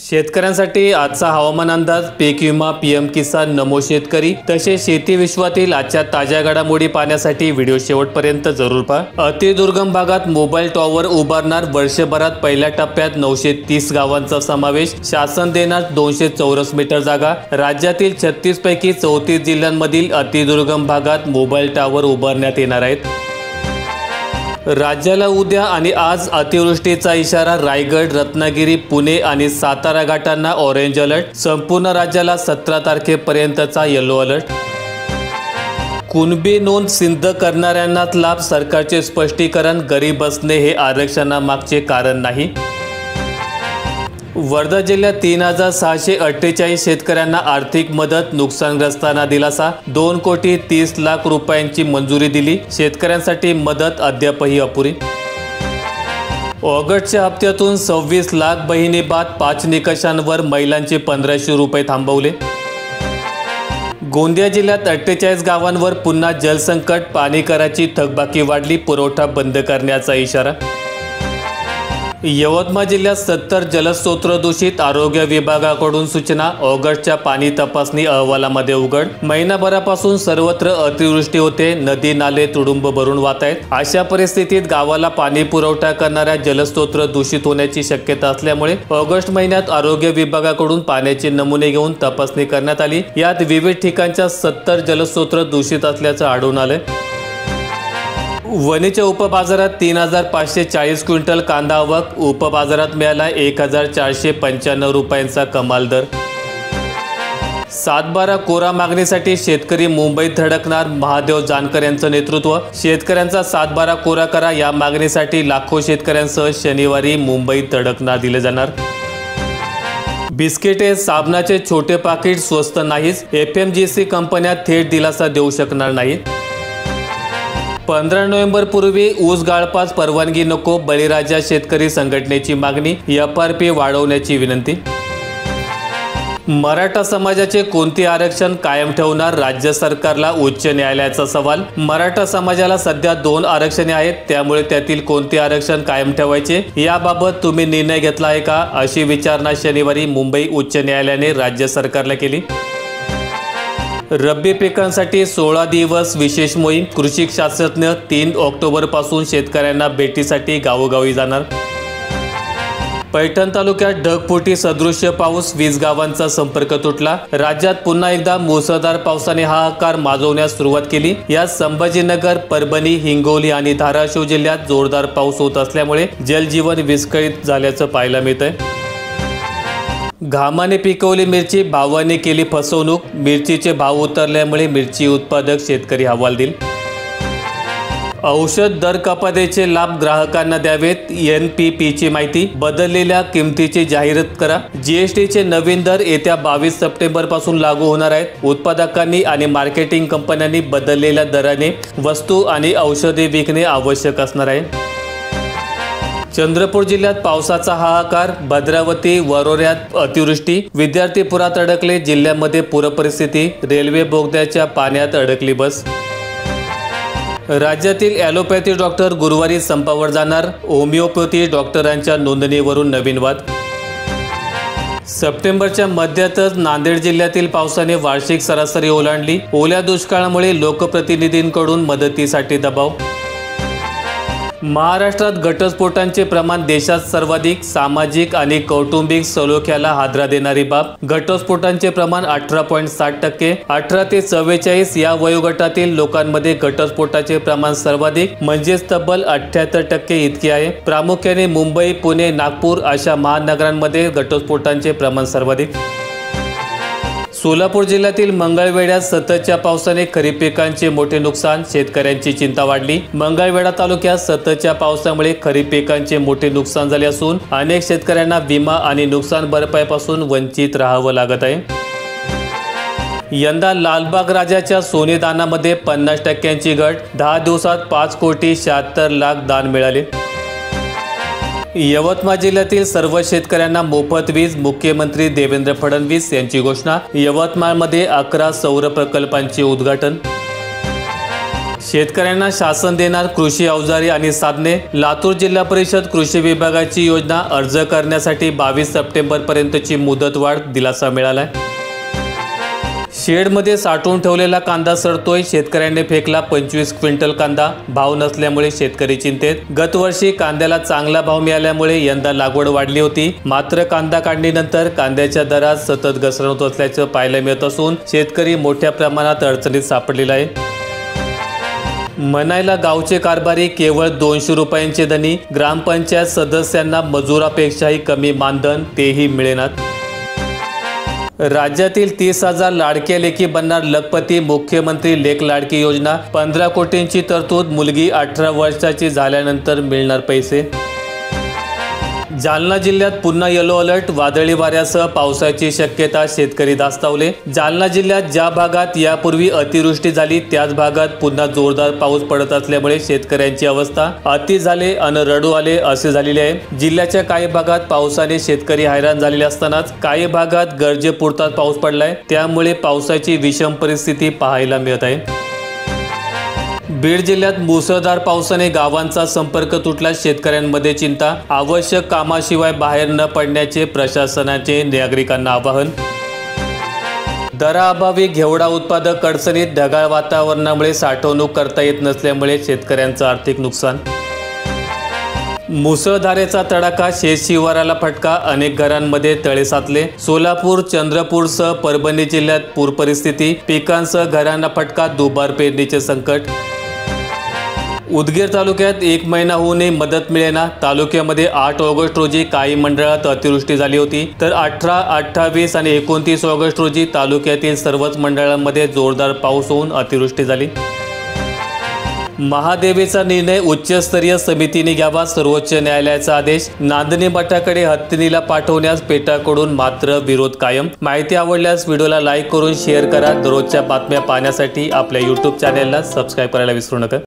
शेतकऱ्यांसाठी आजचा हवामान अंदाज, पीक विमा, पीएम किसान, नमो शेतकरी तसेच शेती विश्वातील आजच्या ताज्या घडामोडी पाहण्यासाठी व्हिडिओ शेवटपर्यंत जरूर पहा। अतिदुर्गम भागात मोबाईल टॉवर उभारणार, वर्षभरात पहिल्या टप्प्यात 930 गावांचा समावेश, शासन देणार 200 चौरस मीटर जागा। राज्यातील 36 पैकी 34 जिल्ह्यांमधील अतिदुर्गम भागात मोबाईल टॉवर उभारण्यात येणार आहेत। राज्याला उद्या आणि आज अतिवृष्टीचा इशारा, रायगड, रत्नागिरी, पुणे आणि सातारा घाटांना ऑरेंज अलर्ट, संपूर्ण राज्याला 17 तारखेपर्यंतचा येलो अलर्ट। कुणबी नोंद सिद्ध करणाऱ्यांनाच लाभ, सरकारचे स्पष्टीकरण, गरीब असणे हे आरक्षणामागचे कारण नाही। वर्धा जिल्ह्यात 3648 शेतकऱ्यांना आर्थिक मदत, नुकसानग्रस्तांना दिलासा, 2,30,00,000 रुपयांची मंजुरी दिली। शेतकऱ्यांसाठी मदत अद्यापही अपुरी। ऑगस्टच्या हप्त्यातून 26 लाख बहिणी बाद, 5 निकषांवर महिलांचे 1500 रुपये थांबवले। गोंदिया जिल्ह्यात 48 गावांवर पुन्हा जलसंकट, पाणी कराची थकबाकी वाढली, पुरवठा बंद करण्याचा इशारा। यवतमाळ जिल्ह्यात 70 जलस्रोत दूषित, आरोग्य विभागाकडून सूचना। ऑगस्टच्या पाणी तपासणी अहवालामध्ये उघड, महिनाभरापासून सर्वत्र अतिवृष्टी होते, नदी नाले तुडुंब भरून वाहत आहेत। अशा परिस्थितीत गावाला पाणी पुरवठा करणाऱ्या जलस्रोत दूषित होण्याची शक्यता असल्यामुळे ऑगस्ट महिन्यात आरोग्य विभागाकडून पाण्याचे नमुने घेऊन तपासणी करण्यात आली। यात विविध ठिकाणच्या 70 जलस्रोत दूषित असल्याचं आढळून आलं। वणीच्या उपबाजारात 3540 क्विंटल कांदा आवक, उपबाजारात मिळाला 1495 रुपयांचा कमाल दर। 7/12 कोरा मागणीसाठी शेतकरी मुंबईत धडकणार, महादेव जानकर यांचं नेतृत्व। शेतकऱ्यांचा 7/12 कोरा करा या मागणीसाठी लाखो शेतकऱ्यांसह शनिवारी मुंबईत धडकणार दिले जाणार। बिस्किटे, साबणाचे छोटे पाकिट स्वस्त नाहीच, FMGC कंपन्या थेट दिलासा देऊ शकणार नाहीत। 15 नोव्हेंबर पूर्वी ऊस गाळपास परवानगी नको, बळीराजा शेतकरी संघटनेची मागणी, FRP वाढवण्याची विनंती। मराठा समाजाचे कोणते आरक्षण कायम ठेवणार, राज्य सरकारला उच्च न्यायालयाचा सवाल। मराठा समाजाला सध्या 2 आरक्षणे आहेत, त्यामुळे त्यातील कोणते आरक्षण कायम ठेवायचे याबाबत तुम्ही निर्णय घेतला आहे का, अशी विचारणा शनिवारी मुंबई उच्च न्यायालयाने राज्य सरकारला केली। रब्बी पिकांसाठी 16 दिवस विशेष मोहीम, कृषी शास्त्रज्ञ 3 ऑक्टोबर पासून शेतकऱ्यांना भेटीसाठी गावोगावी जाणार। पैठण तालुक्यात ढगफुटी सदृश्य पाऊस, 20 गावांचा संपर्क तुटला। राज्यात पुन्हा एकदा मुसळधार पावसाने हाहाकार माजवण्यास सुरुवात केली। यात संभाजीनगर, परभणी, हिंगोली आणि धाराशिव जिल्ह्यात जोरदार पाऊस होत असल्यामुळे जनजीवन विस्कळीत झाल्याचं पाहायला मिळतंय। घामाने पिकवली मिरची, भावाने केली फसवणूक, मिरचीचे भाव उतरल्यामुळे मिरची उत्पादक शेतकरी हवालदिल। औषध दर कपातीचे लाभ ग्राहकांना द्यावेत, NPPची माहिती, बदललेल्या किमतीची जाहिरात करा। GSTचे नवीन दर येत्या 22 सप्टेंबर पासून लागू होणार आहेत। उत्पादकांनी आणि मार्केटिंग कंपन्यांनी बदललेल्या दराने वस्तू आणि औषधे विकणे आवश्यक असणार आहे। चंद्रपूर जिल्ह्यात पावसाचा हाहाकार, भद्रावती, वरोऱ्यात अतिवृष्टी, विद्यार्थी पुरात अडकले, जिल्ह्यामध्ये पूरपरिस्थिती, रेल्वे बोगद्याच्या पाण्यात अडकली बस। राज्यातील ॲलोपॅथी डॉक्टर गुरुवारी संपावर जाणार, होमिओपॅथी डॉक्टरांच्या नोंदणीवरून नवीन वाद। सप्टेंबरच्या मध्यातच नांदेड जिल्ह्यातील पावसाने वार्षिक सरासरी ओलांडली, ओल्या दुष्काळामुळे लोकप्रतिनिधींकडून मदतीसाठी दबाव। महाराष्ट्रात घटस्फोटांचे प्रमाण देशात सर्वाधिक, सामाजिक आणि कौटुंबिक सलोख्याला हादरा देणारी बाब। घटस्फोटांचे प्रमाण 18.7%, 18 ते 44 या वयोगटातील लोकांमध्ये घटस्फोटाचे प्रमाण सर्वाधिक म्हणजेच तब्बल 78% इतके आहे। प्रामुख्याने मुंबई, पुणे, नागपूर अशा महानगरांमध्ये घटस्फोटांचे प्रमाण सर्वाधिक। सोलापूर जिल्ह्यातील मंगळवेढ्यात सततच्या पावसाने खरीप पिकांचे मोठे नुकसान, शेतकऱ्यांची चिंता वाढली। मंगळवेढा तालुक्यात सततच्या पावसामुळे खरीप पिकांचे मोठे नुकसान झाले असून अनेक शेतकऱ्यांना विमा आणि नुकसान भरपाईपासून वंचित राहावं लागत आहे। यंदा लालबाग राजाच्या सोने दानामध्ये 50%ची घट, 10 दिवसात 5,76,00,000 दान मिळाले। यवतमाळ जिल्ह्यातील सर्व शेतकऱ्यांना मोफत वीज, मुख्यमंत्री देवेंद्र फडणवीस यांची घोषणा। यवतमाळमध्ये 11 सौर प्रकल्पांचे उद्घाटन। शेतकऱ्यांना शासन देणार कृषी अवजारे आणि साधने। लातूर जिल्हा परिषद कृषी विभागाची योजना अर्ज करण्यासाठी 22 सप्टेंबर पर्यंतची मुदतवाढ, दिलासा मिळाला। शेडमध्ये साठवून ठेवलेला कांदा सडतोय, शेतकऱ्यांनी फेकला 25 क्विंटल कांदा, भाव नसल्यामुळे शेतकरी चिंतेत। गतवर्षी कांद्याला चांगला भाव मिळाल्यामुळे यंदा लागवड वाढली होती, मात्र कांदा काढणीनंतर कांद्याच्या दरात सतत घसरण होत असल्याचं पाहायला मिळत असून शेतकरी मोठ्या प्रमाणात अडचणीत सापडलेला आहे। म्हणायला गावचे कारभारी केवळ 200 रुपयांचे धनी, ग्रामपंचायत सदस्यांना मजुरापेक्षाही कमी मानधन, तेही मिळेनात। राज्यातील 30,000 लाडक्या लेकी बनणार लखपती, मुख्यमंत्री लेक लाडकी योजना, 15 कोटींची तरतूद, मुलगी 18 वर्षाची झाल्यानंतर मिळणार पैसे। जालना जिल्ह्यात पुन्हा येलो अलर्ट, वादळी वाऱ्यासह पावसाची शक्यता, शेतकरी धास्तावले। जालना जिल्ह्यात ज्या भागात यापूर्वी अतिवृष्टी झाली त्याच भागात पुन्हा जोरदार पाऊस पडत असल्यामुळे शेतकऱ्यांची अवस्था अति झाले अन रडू आले असे झालेले आहे। जिल्ह्याच्या काही भागात पावसाने शेतकरी हैराण झालेले असतानाच काही भागात गरजेपुरताच पाऊस पडलाय, त्यामुळे पावसाची विषम परिस्थिती पाहायला मिळत आहे। बीड जिल्ह्यात मुसळधार पावसाने गावांचा संपर्क तुटला, शेतकऱ्यांमध्ये चिंता, आवश्यक कामाशिवाय बाहेर न पडण्याचे प्रशासनाचे नागरिकांना आवाहन। दराअभावी घेवडा उत्पादक अडचणीत, ढगाळ वातावरणामुळे साठवणूक करता येत नसल्यामुळे शेतकऱ्यांचं आर्थिक नुकसान। मुसळधारेचा तडाखा, शेत शिवाराला फटका, अनेक घरांमध्ये तळे साचले। सोलापूर, चंद्रपूरसह परभणी जिल्ह्यात पूर परिस्थिती, पिकांसह घरांना फटका, दुबार पेरणीचे संकट। उदगीर तालुक्यात 1 महिना होऊनही मदत मिळेना, तालुक्यामध्ये 8 ऑगस्ट रोजी काही मंडळात अतिवृष्टी झाली होती, तर 18, 28 आणि 29 ऑगस्ट रोजी तालुक्यातील सर्वच मंडळांमध्ये जोरदार पाऊस होऊन अतिवृष्टी झाली। महादेवीचा निर्णय उच्चस्तरीय समितीने घ्यावा, सर्वोच्च न्यायालयाचा आदेश। नांदणी मठाकडे हत्तीनीला पाठवण्यास पेटाकडून मात्र विरोध कायम। माहिती आवडल्यास व्हिडिओला लाईक करून शेअर करा। दररोजच्या बातम्या पाहण्यासाठी आपल्या YouTube चॅनेलला सबस्क्राईब करायला विसरू नका।